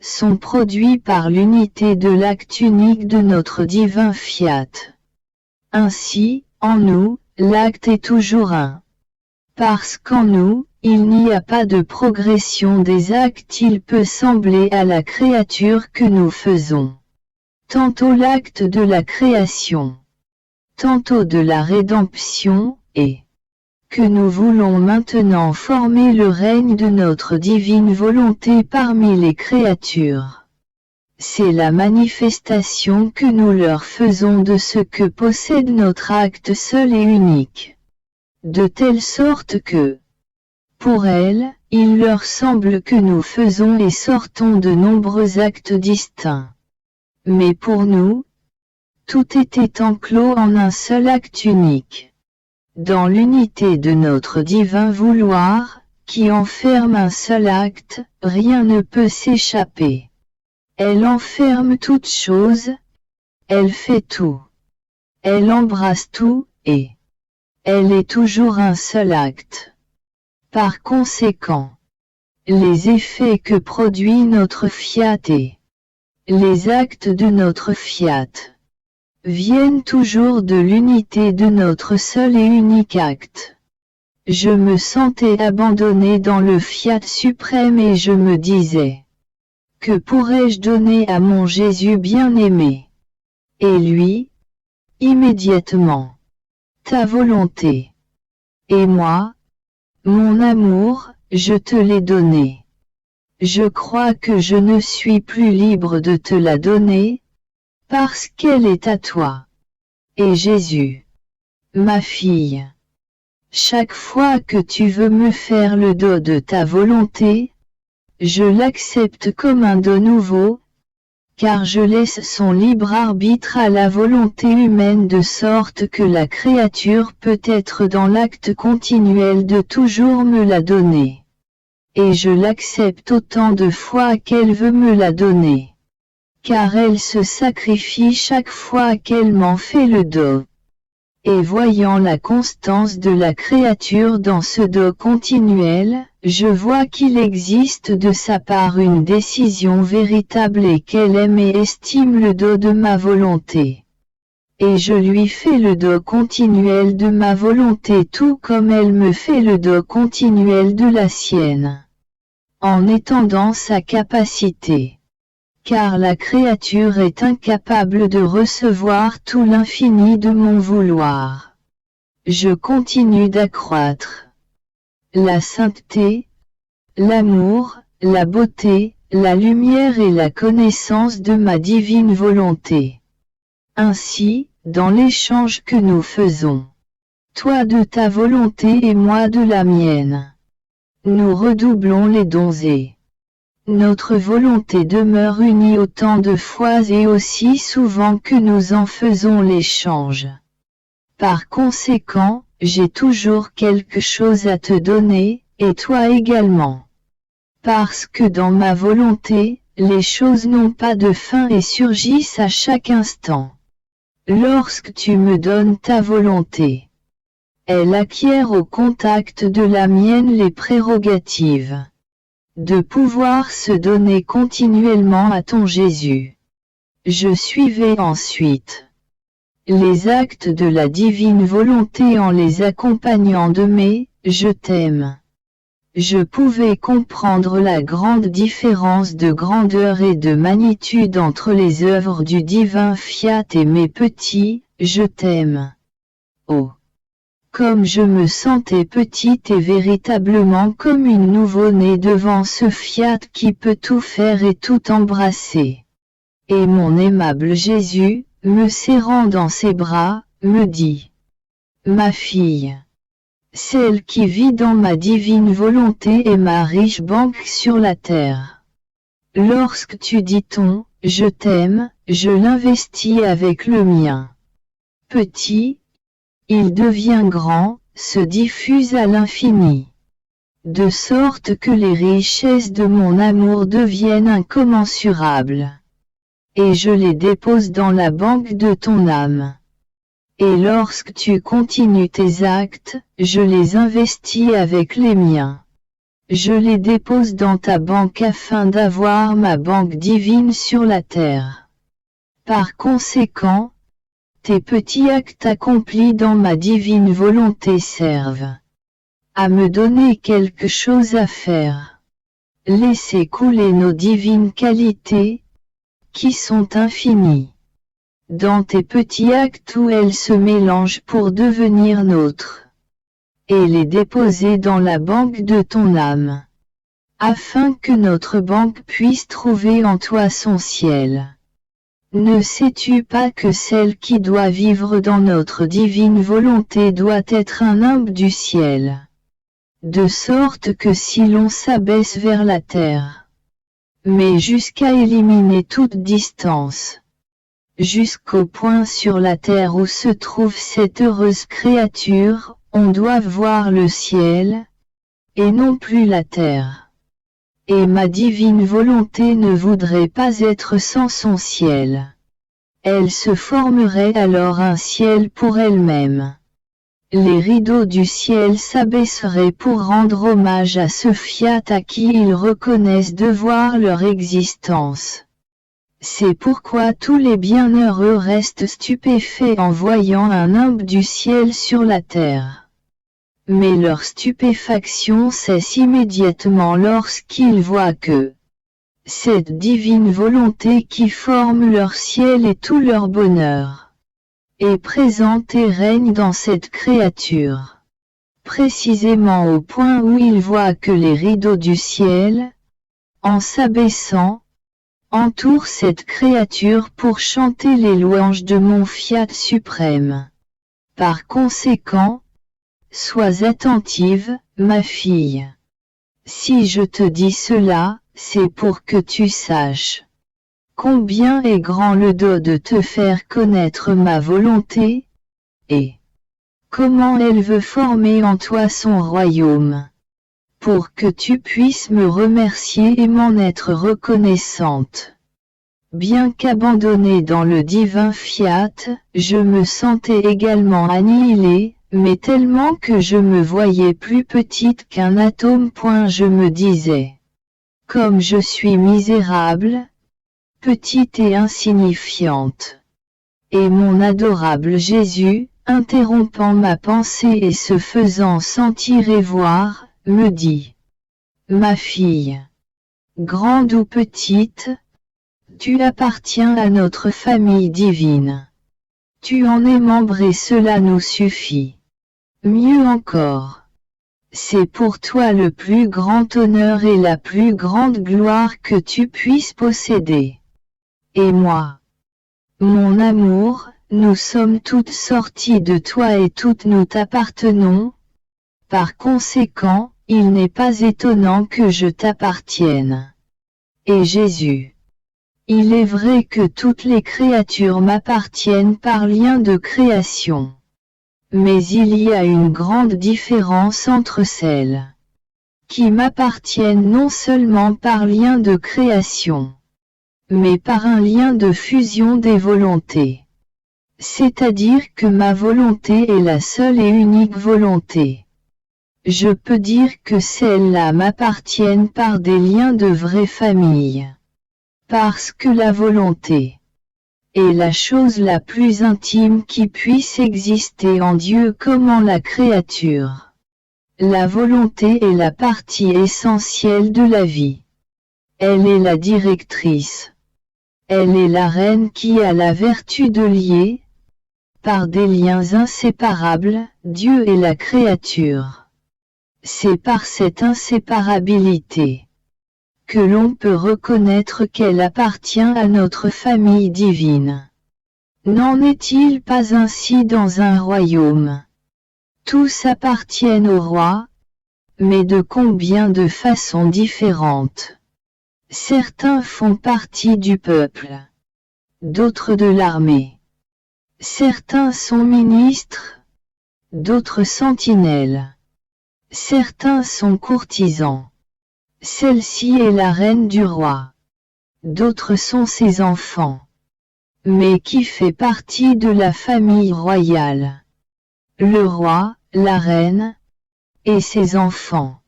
sont produits par l'unité de l'acte unique de notre divin fiat. Ainsi, en nous, l'acte est toujours un. Parce qu'en nous, il n'y a pas de progression des actes, il peut sembler à la créature que nous faisons tantôt l'acte de la création, tantôt de la rédemption, et que nous voulons maintenant former le règne de notre divine volonté parmi les créatures. C'est la manifestation que nous leur faisons de ce que possède notre acte seul et unique. De telle sorte que, pour elle, Il leur semble que nous faisons et sortons de nombreux actes distincts. Mais pour nous, tout était enclos en un seul acte unique. Dans l'unité de notre divin vouloir, qui enferme un seul acte, rien ne peut s'échapper. Elle enferme toute chose, elle fait tout. Elle embrasse tout, et elle est toujours un seul acte. Par conséquent, les effets que produit notre fiat et les actes de notre fiat viennent toujours de l'unité de notre seul et unique acte. Je me sentais abandonné dans le fiat suprême et je me disais, que pourrais-je donner à mon Jésus bien-aimé? Et lui, immédiatement, ta volonté. Et moi, mon amour, je te l'ai donné. Je crois que je ne suis plus libre de te la donner, parce qu'elle est à toi. Et Jésus, ma fille, chaque fois que tu veux me faire le don de ta volonté, je l'accepte comme un don nouveau, car je laisse son libre arbitre à la volonté humaine de sorte que la créature peut être dans l'acte continuel de toujours me la donner. Et je l'accepte autant de fois qu'elle veut me la donner. Car elle se sacrifie chaque fois qu'elle m'en fait le don. Et voyant la constance de la créature dans ce don continuel, je vois qu'il existe de sa part une décision véritable et qu'elle aime et estime le don de ma volonté. Et je lui fais le don continuel de ma volonté tout comme elle me fait le don continuel de la sienne. En étendant sa capacité. Car la créature est incapable de recevoir tout l'infini de mon vouloir. Je continue d'accroître la sainteté, l'amour, la beauté, la lumière et la connaissance de ma divine volonté. Ainsi, dans l'échange que nous faisons, toi de ta volonté et moi de la mienne, nous redoublons les dons et notre volonté demeure unie autant de fois et aussi souvent que nous en faisons l'échange. Par conséquent, j'ai toujours quelque chose à te donner, et toi également. Parce que dans ma volonté, les choses n'ont pas de fin et surgissent à chaque instant. Lorsque tu me donnes ta volonté, elle acquiert au contact de la mienne les prérogatives de pouvoir se donner continuellement à ton Jésus. Je suivais ensuite les actes de la divine volonté en les accompagnant de mes « je t'aime ». Je pouvais comprendre la grande différence de grandeur et de magnitude entre les œuvres du divin fiat et mes petits « je t'aime ». Oh! Comme je me sentais petite et véritablement comme une nouveau-née devant ce fiat qui peut tout faire et tout embrasser. Et mon aimable Jésus, me serrant dans ses bras, me dit, « Ma fille, celle qui vit dans ma divine volonté est ma riche banque sur la terre. Lorsque tu dis ton « je t'aime », je l'investis avec le mien. Petit, il devient grand, se diffuse à l'infini. De sorte que les richesses de mon amour deviennent incommensurables. Et je les dépose dans la banque de ton âme. Et lorsque tu continues tes actes, je les investis avec les miens. Je les dépose dans ta banque afin d'avoir ma banque divine sur la terre. Par conséquent, tes petits actes accomplis dans ma divine volonté servent à me donner quelque chose à faire. Laissez couler nos divines qualités, qui sont infinies, dans tes petits actes où elles se mélangent pour devenir nôtres, et les déposer dans la banque de ton âme, afin que notre banque puisse trouver en toi son ciel. Ne sais-tu pas que celle qui doit vivre dans notre divine volonté doit être un nimbe du ciel? de sorte que si l'on s'abaisse vers la terre, mais jusqu'à éliminer toute distance, jusqu'au point sur la terre où se trouve cette heureuse créature, on doit voir le ciel, et non plus la terre. Et ma divine volonté ne voudrait pas être sans son ciel. Elle se formerait alors un ciel pour elle-même. Les rideaux du ciel s'abaisseraient pour rendre hommage à ce fiat à qui ils reconnaissent devoir leur existence. C'est pourquoi tous les bienheureux restent stupéfaits en voyant un nimbe du ciel sur la terre. Mais leur stupéfaction cesse immédiatement lorsqu'ils voient que cette divine volonté qui forme leur ciel et tout leur bonheur est présente et règne dans cette créature. Précisément au point où ils voient que les rideaux du ciel, en s'abaissant, entourent cette créature pour chanter les louanges de mon fiat suprême. Par conséquent, sois attentive, ma fille. Si je te dis cela, c'est pour que tu saches combien est grand le don de te faire connaître ma volonté, et comment elle veut former en toi son royaume, pour que tu puisses me remercier et m'en être reconnaissante. Bien qu'abandonnée dans le divin fiat, je me sentais également annihilée, mais tellement que je me voyais plus petite qu'un atome. Je me disais, comme je suis misérable, petite et insignifiante. Et mon adorable Jésus, interrompant ma pensée et se faisant sentir et voir, me dit, ma fille, grande ou petite, tu appartiens à notre famille divine. Tu en es membre et cela nous suffit. Mieux encore, c'est pour toi le plus grand honneur et la plus grande gloire que tu puisses posséder. Et moi, mon amour, nous sommes toutes sorties de toi et toutes nous t'appartenons. Par conséquent, il n'est pas étonnant que je t'appartienne. Et Jésus, il est vrai que toutes les créatures m'appartiennent par lien de création. Mais il y a une grande différence entre celles qui m'appartiennent non seulement par lien de création, mais par un lien de fusion des volontés. C'est-à-dire que ma volonté est la seule et unique volonté. Je peux dire que celles-là m'appartiennent par des liens de vraie famille. Parce que la volonté est la chose la plus intime qui puisse exister en Dieu comme en la créature. La volonté est la partie essentielle de la vie. Elle est la directrice. Elle est la reine qui a la vertu de lier, par des liens inséparables, Dieu et la créature. C'est par cette inséparabilité que l'on peut reconnaître qu'elle appartient à notre famille divine. N'en est-il pas ainsi dans un royaume? Tous appartiennent au roi, mais de combien de façons différentes. Certains font partie du peuple, d'autres de l'armée. Certains sont ministres, d'autres sentinelles. Certains sont courtisans. Celle-ci est la reine du roi. D'autres sont ses enfants. Mais qui fait partie de la famille royale? Le roi, la reine, et ses enfants.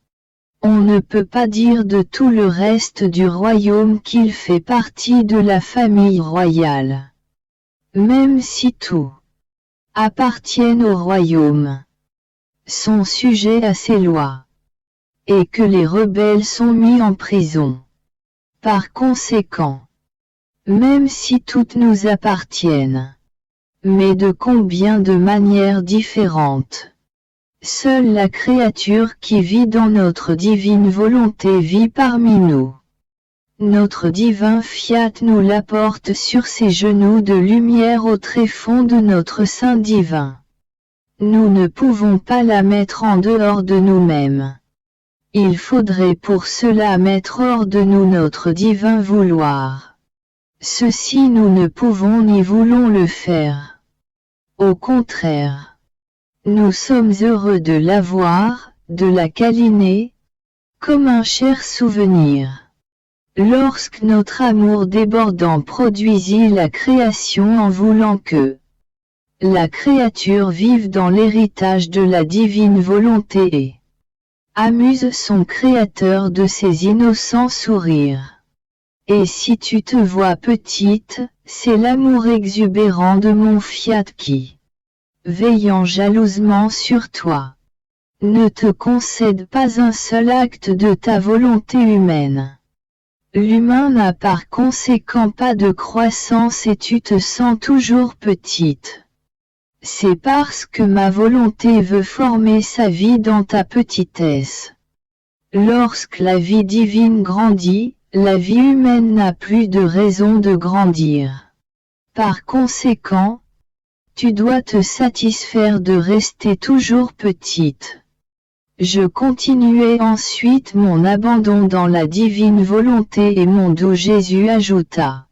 On ne peut pas dire de tout le reste du royaume qu'il fait partie de la famille royale. Même si tout appartiennent au royaume, sont sujets à ses lois, et que les rebelles sont mis en prison. Par conséquent, même si toutes nous appartiennent, mais de combien de manières différentes. Seule la créature qui vit dans notre divine volonté vit parmi nous. Notre divin fiat nous l'apporte sur ses genoux de lumière au tréfonds de notre sein divin. Nous ne pouvons pas la mettre en dehors de nous-mêmes. Il faudrait pour cela mettre hors de nous notre divin vouloir. Ceci nous ne pouvons ni voulons le faire. Au contraire, nous sommes heureux de l'avoir, de la câliner, comme un cher souvenir. Lorsque notre amour débordant produisit la création en voulant que la créature vive dans l'héritage de la divine volonté et amuse son Créateur de ses innocents sourires. Et si tu te vois petite, c'est l'amour exubérant de mon fiat qui, veillant jalousement sur toi, ne te concède pas un seul acte de ta volonté humaine. L'humain n'a par conséquent pas de croissance et tu te sens toujours petite. C'est parce que ma volonté veut former sa vie dans ta petitesse. Lorsque la vie divine grandit, la vie humaine n'a plus de raison de grandir. Par conséquent, tu dois te satisfaire de rester toujours petite. Je continuai ensuite mon abandon dans la divine volonté et mon doux Jésus ajouta: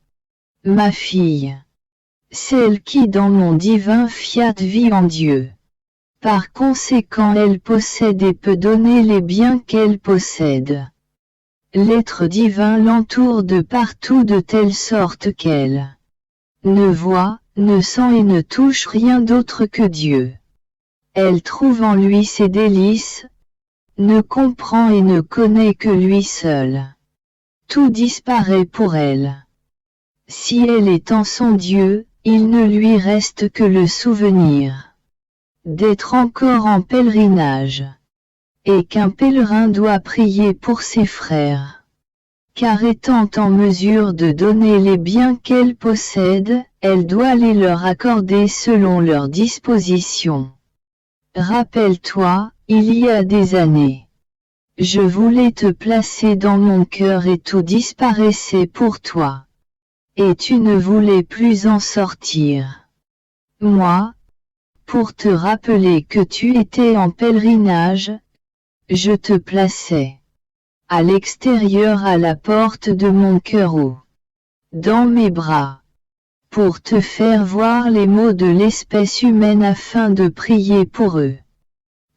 Ma fille, celle qui dans mon divin fiat vit en Dieu. Par conséquent elle possède et peut donner les biens qu'elle possède. L'être divin l'entoure de partout de telle sorte qu'elle ne voit, ne sent et ne touche rien d'autre que Dieu. Elle trouve en lui ses délices, ne comprend et ne connaît que lui seul. Tout disparaît pour elle. Si elle est en son Dieu, il ne lui reste que le souvenir d'être encore en pèlerinage, et qu'un pèlerin doit prier pour ses frères. Car étant en mesure de donner les biens qu'elle possède, elle doit les leur accorder selon leur disposition. Rappelle-toi, il y a des années, je voulais te placer dans mon cœur et tout disparaissait pour toi. Et tu ne voulais plus en sortir. Moi, pour te rappeler que tu étais en pèlerinage, je te plaçais à l'extérieur à la porte de mon cœur ou dans mes bras, pour te faire voir les maux de l'espèce humaine afin de prier pour eux.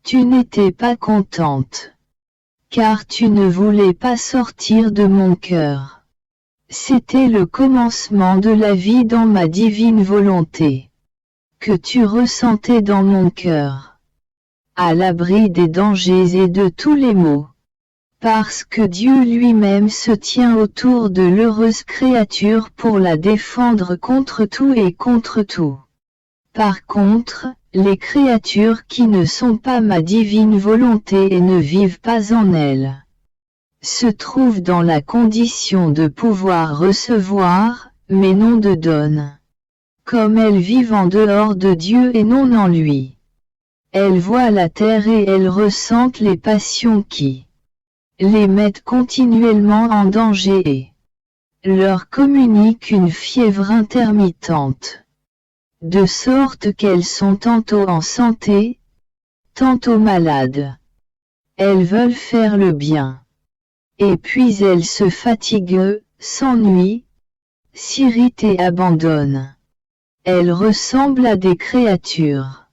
Tu n'étais pas contente, car tu ne voulais pas sortir de mon cœur. C'était le commencement de la vie dans ma divine volonté, que tu ressentais dans mon cœur, à l'abri des dangers et de tous les maux, parce que Dieu lui-même se tient autour de l'heureuse créature pour la défendre contre tout et contre tout. Par contre, les créatures qui ne sont pas ma divine volonté et ne vivent pas en elle, se trouvent dans la condition de pouvoir recevoir, mais non de donner. Comme elles vivent en dehors de Dieu et non en lui. Elles voient la terre et elles ressentent les passions qui les mettent continuellement en danger et leur communiquent une fièvre intermittente. De sorte qu'elles sont tantôt en santé, tantôt malades. Elles veulent faire le bien. Et puis elles se fatiguent, s'ennuient, s'irritent et abandonnent. Elles ressemblent à des créatures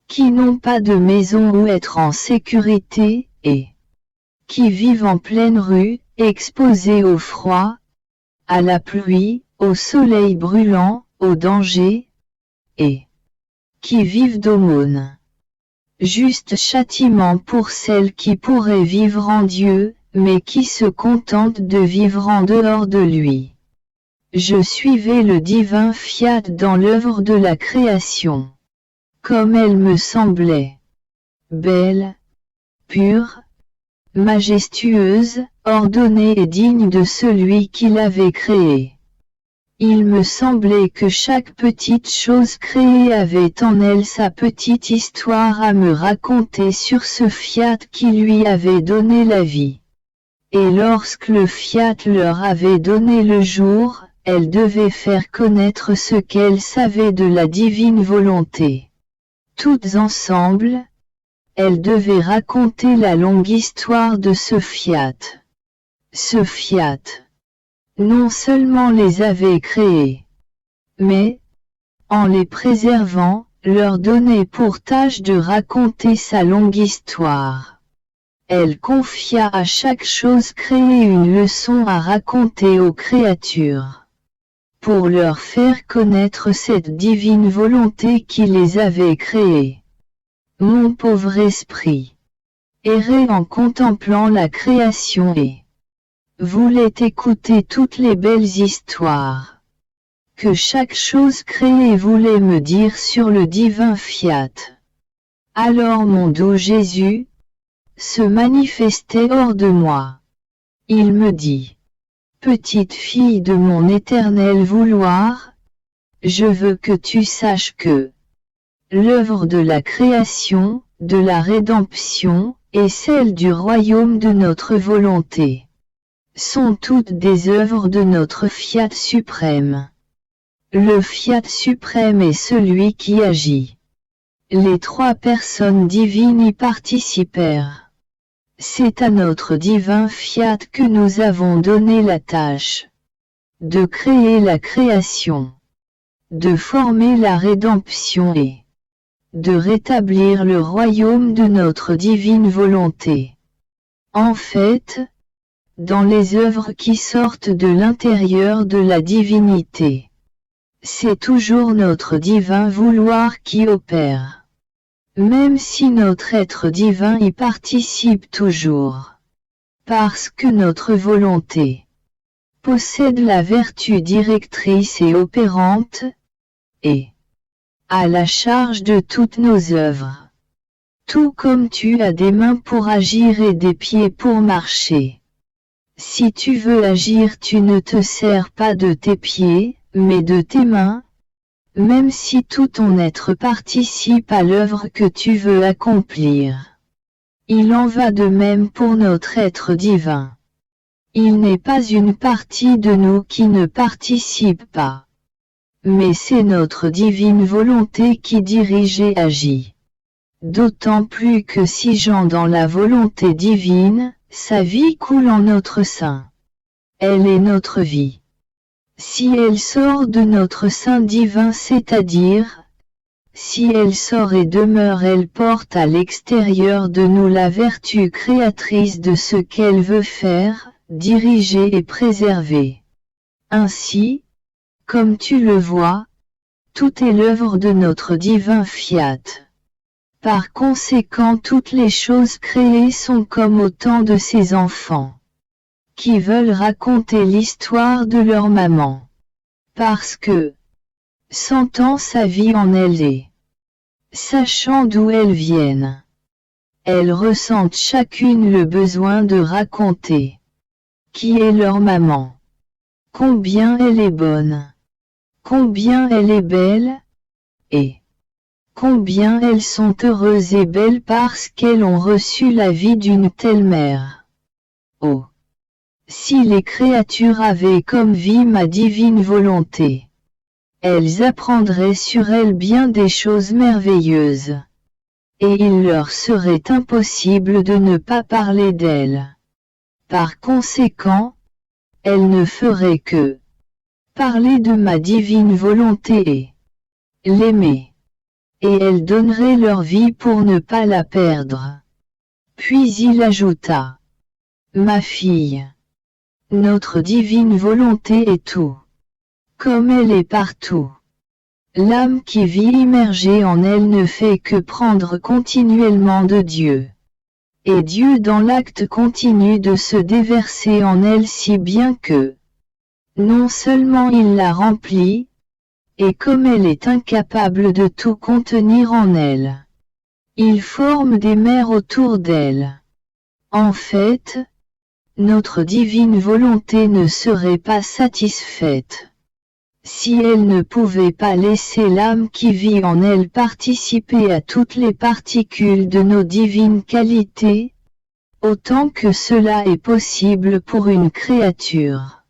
qui n'ont pas de maison où être en sécurité, et qui vivent en pleine rue, exposées au froid, à la pluie, au soleil brûlant, au danger, et qui vivent d'aumônes. Juste châtiment pour celles qui pourraient vivre en Dieu, mais qui se contentent de vivre en dehors de lui. Je suivais le divin fiat dans l'œuvre de la création, comme elle me semblait belle, pure, majestueuse, ordonnée et digne de celui qui l'avait créée. Il me semblait que chaque petite chose créée avait en elle sa petite histoire à me raconter sur ce fiat qui lui avait donné la vie. Et lorsque le fiat leur avait donné le jour, elles devaient faire connaître ce qu'elles savaient de la divine volonté. Toutes ensemble, elle devait raconter la longue histoire de ce fiat. Ce fiat, non seulement les avait créés, mais, en les préservant, leur donnait pour tâche de raconter sa longue histoire. Elle confia à chaque chose créée une leçon à raconter aux créatures, pour leur faire connaître cette divine volonté qui les avait créées. Mon pauvre esprit errait en contemplant la création et voulait écouter toutes les belles histoires que chaque chose créée voulait me dire sur le divin fiat. Alors mon doux Jésus se manifestait hors de moi. Il me dit: petite fille de mon éternel vouloir, je veux que tu saches que l'œuvre de la création, de la rédemption, et celle du royaume de notre volonté sont toutes des œuvres de notre fiat suprême. Le fiat suprême est celui qui agit. Les trois personnes divines y participèrent. C'est à notre divin fiat que nous avons donné la tâche de créer la création, de former la rédemption et de rétablir le royaume de notre divine volonté. En fait, dans les œuvres qui sortent de l'intérieur de la divinité, c'est toujours notre divin vouloir qui opère, même si notre être divin y participe toujours, parce que notre volonté possède la vertu directrice et opérante, et à la charge de toutes nos œuvres. Tout comme tu as des mains pour agir et des pieds pour marcher. Si tu veux agir, tu ne te sers pas de tes pieds, mais de tes mains, même si tout ton être participe à l'œuvre que tu veux accomplir. Il en va de même pour notre être divin. Il n'est pas une partie de nous qui ne participe pas, mais c'est notre divine volonté qui dirige et agit. D'autant plus que siégeant dans la volonté divine, sa vie coule en notre sein. Elle est notre vie. Si elle sort de notre sein divin, c'est-à-dire, si elle sort et demeure, elle porte à l'extérieur de nous la vertu créatrice de ce qu'elle veut faire, diriger et préserver. Ainsi, comme tu le vois, tout est l'œuvre de notre divin fiat. Par conséquent, toutes les choses créées sont comme autant de ces enfants qui veulent raconter l'histoire de leur maman, parce que, sentant sa vie en elles et sachant d'où elles viennent, elles ressentent chacune le besoin de raconter qui est leur maman, combien elle est bonne, combien elle est belle, et combien elles sont heureuses et belles parce qu'elles ont reçu la vie d'une telle mère. Oh! Si les créatures avaient comme vie ma divine volonté, elles apprendraient sur elle bien des choses merveilleuses. Et il leur serait impossible de ne pas parler d'elle. Par conséquent, elles ne feraient que parler de ma divine volonté et l'aimer. Et elles donneraient leur vie pour ne pas la perdre. Puis il ajouta: ma fille, notre divine volonté est tout. Comme elle est partout. L'âme qui vit immergée en elle ne fait que prendre continuellement de Dieu. Et Dieu dans l'acte continue de se déverser en elle si bien que, non seulement il la remplit, et comme elle est incapable de tout contenir en elle, il forme des mers autour d'elle. En fait, notre divine volonté ne serait pas satisfaite si elle ne pouvait pas laisser l'âme qui vit en elle participer à toutes les particules de nos divines qualités, autant que cela est possible pour une créature.